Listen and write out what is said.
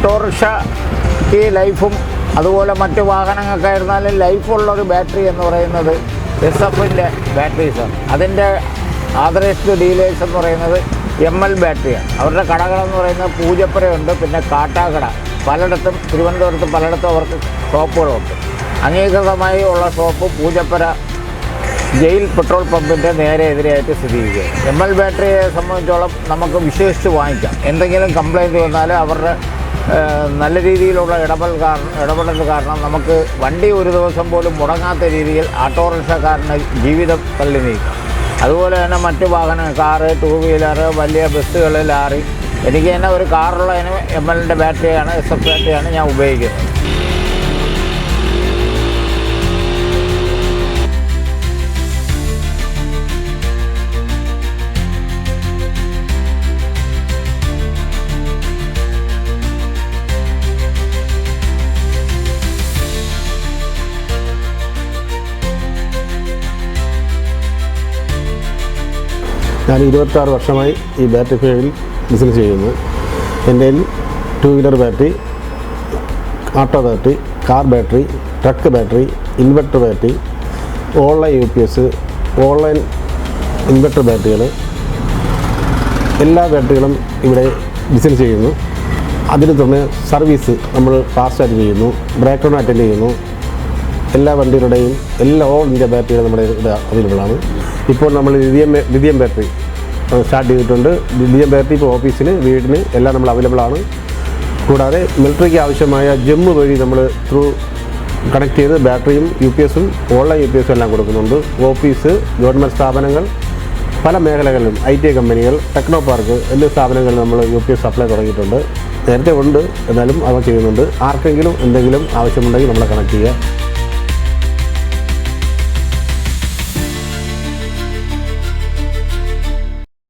Autorickshaw ഈ ലൈഫും അതുപോലെ മറ്റ് വാഹനങ്ങൾക്കായിരുന്നാലും ലൈഫുള്ളൊരു ബാറ്ററി എന്ന് പറയുന്നത് SF-ൻ്റെ ബാറ്ററീസാണ്. അതിൻ്റെ ആദറേസ്റ്റ് ഡീലേഴ്സ് എന്ന് പറയുന്നത് ML ബാറ്ററിയാണ്. അവരുടെ കടകളെന്ന് പറയുന്നത് പൂജപ്പുരയുണ്ട്, പിന്നെ കാട്ടാക്കട, പലയിടത്തും തിരുവനന്തപുരത്ത് പലയിടത്തും അവർക്ക് ഷോപ്പുകളുണ്ട്. അംഗീകൃതമായി ഉള്ള ഷോപ്പ് പൂജപ്പുര ജയിൽ പെട്രോൾ പമ്പിൻ്റെ നേരെ എതിരെയായിട്ട് സ്ഥിതി ചെയ്യുകയാണ്. ML ബാറ്ററിയെ സംബന്ധിച്ചോളം നമുക്ക് വിശ്വസിച്ച് വാങ്ങിക്കാം. എന്തെങ്കിലും കംപ്ലൈൻറ്റ് വന്നാൽ അവരുടെ നല്ല രീതിയിലുള്ള ഇടപെടൽ കാരണം നമുക്ക് വണ്ടി ഒരു ദിവസം പോലും മുടങ്ങാത്ത രീതിയിൽ ഓട്ടോറിക്ഷക്കാരൻ്റെ ജീവിതം തള്ളി നീക്കാം. അതുപോലെ തന്നെ മറ്റ് വാഹനം, കാറ്, 2 വീലർ, വലിയ ബസ്സുകൾ, ലാറി, എനിക്ക് തന്നെ ഒരു കാറുള്ളതിന് ML-ൻ്റെ ബാറ്ററിയാണ്, SF ബാറ്ററിയാണ് ഞാൻ ഉപയോഗിക്കുന്നത്. ഞാൻ 26 വർഷമായി ഈ ബാറ്ററി ഫീൽഡിൽ ബിസിനസ് ചെയ്യുന്നു. എൻ്റെ 2 wheeler battery, auto battery, car battery, truck battery, inverter battery, online UPS, online inverter ബാറ്ററികൾ, എല്ലാ ബാറ്ററികളും ഇവിടെ ബിസിനസ് ചെയ്യുന്നു. അതിന് തുടർന്ന് സർവീസ് നമ്മൾ ഫാസ്റ്റായിട്ട് ചെയ്യുന്നു, ബ്രേക്ക് ഡൗൺ അറ്റൻഡ് ചെയ്യുന്നു. എല്ലാ വണ്ടികളുടെയും ഓൾ ഇന്ത്യ ബാറ്ററികൾ നമ്മുടെ ഇവിടെ അവൈലബിളാണ്. ഇപ്പോൾ നമ്മൾ ലിഥിയം ബാറ്ററി സ്റ്റാർട്ട് ചെയ്തിട്ടുണ്ട്. ലിഥിയം ബാറ്ററി ഇപ്പോൾ ഓഫീസിന്, വീടിന് എല്ലാം നമ്മൾ അവൈലബിളാണ്. കൂടാതെ മിലിറ്ററിക്ക് ആവശ്യമായ ജെം വഴി നമ്മൾ കണക്ട് ചെയ്ത് ബാറ്ററിയും UPS-ഉം ഓൺലൈൻ UPS-ഉം എല്ലാം കൊടുക്കുന്നുണ്ട്. ഓഫീസ്, ഗവൺമെൻറ് സ്ഥാപനങ്ങൾ, പല മേഖലകളിലും IT കമ്പനികൾ, ടെക്നോ പാർക്ക് എന്നീ സ്ഥാപനങ്ങളിൽ നമ്മൾ UPS സപ്ലൈ തുടങ്ങിയിട്ടുണ്ട്. നേരത്തെ ഉണ്ട്, എന്നാലും അവ ചെയ്യുന്നുണ്ട്. ആർക്കെങ്കിലും എന്തെങ്കിലും ആവശ്യമുണ്ടെങ്കിൽ നമ്മളെ കണക്ട് ചെയ്യുക.